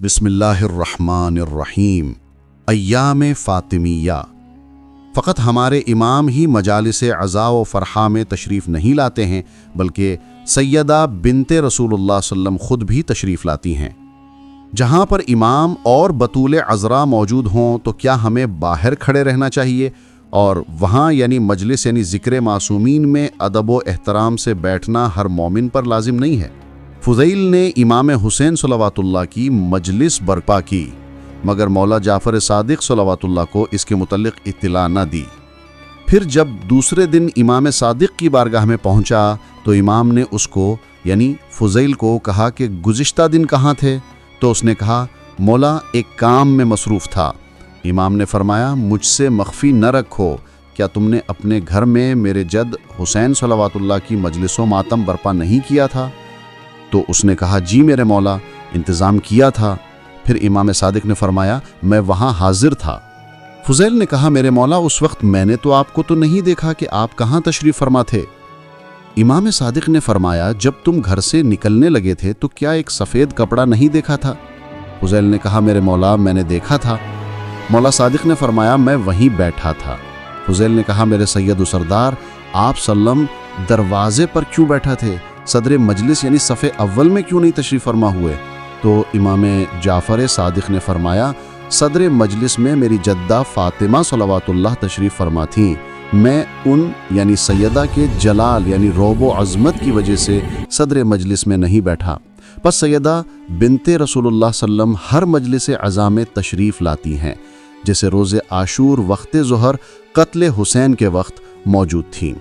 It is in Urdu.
بسم اللہ الرحمن الرحیم۔ ایام فاطمیہ۔ فقط ہمارے امام ہی مجالس عزا و فرحہ میں تشریف نہیں لاتے ہیں، بلکہ سیدہ بنت رسول اللہ صلی اللہ علیہ وسلم خود بھی تشریف لاتی ہیں۔ جہاں پر امام اور بطول عذراء موجود ہوں تو کیا ہمیں باہر کھڑے رہنا چاہیے، اور وہاں یعنی مجلس یعنی ذکر معصومین میں ادب و احترام سے بیٹھنا ہر مومن پر لازم نہیں ہے۔ فضیل نے امام حسین صلوات اللہ کی مجلس برپا کی، مگر مولا جعفر صادق صلوات اللہ کو اس کے متعلق اطلاع نہ دی۔ پھر جب دوسرے دن امام صادق کی بارگاہ میں پہنچا تو امام نے اس کو یعنی فضیل کو کہا کہ گزشتہ دن کہاں تھے؟ تو اس نے کہا مولا ایک کام میں مصروف تھا۔ امام نے فرمایا مجھ سے مخفی نہ رکھو، کیا تم نے اپنے گھر میں میرے جد حسین صلوات اللہ کی مجلس و ماتم برپا نہیں کیا تھا؟ تو اس نے کہا جی میرے مولا، انتظام کیا تھا۔ پھر امام صادق نے فرمایا میں وہاں حاضر تھا۔ فضیل نے کہا میرے مولا اس وقت میں نے تو آپ کو تو نہیں دیکھا کہ آپ کہاں تشریف فرما تھے؟ امام صادق نے فرمایا جب تم گھر سے نکلنے لگے تھے تو کیا ایک سفید کپڑا نہیں دیکھا تھا؟ فضیل نے کہا میرے مولا میں نے دیکھا تھا۔ مولا صادق نے فرمایا میں وہیں بیٹھا تھا۔ فضیل نے کہا میرے سید و سردار، آپ سلم دروازے پر کیوں بیٹھا تھے؟ صدر مجلس یعنی صف اول میں کیوں نہیں تشریف فرما ہوئے؟ تو امام جعفر صادق نے فرمایا صدر مجلس میں میری جدہ فاطمہ صلوات اللہ تشریف فرما تھیں، میں ان یعنی سیدہ کے جلال یعنی رعب و عظمت کی وجہ سے صدر مجلس میں نہیں بیٹھا۔ پس سیدہ بنت رسول اللہ صلی اللہ علیہ وسلم ہر مجلس عزا میں تشریف لاتی ہیں، جیسے روز عاشور وقت ظہر قتل حسین کے وقت موجود تھیں۔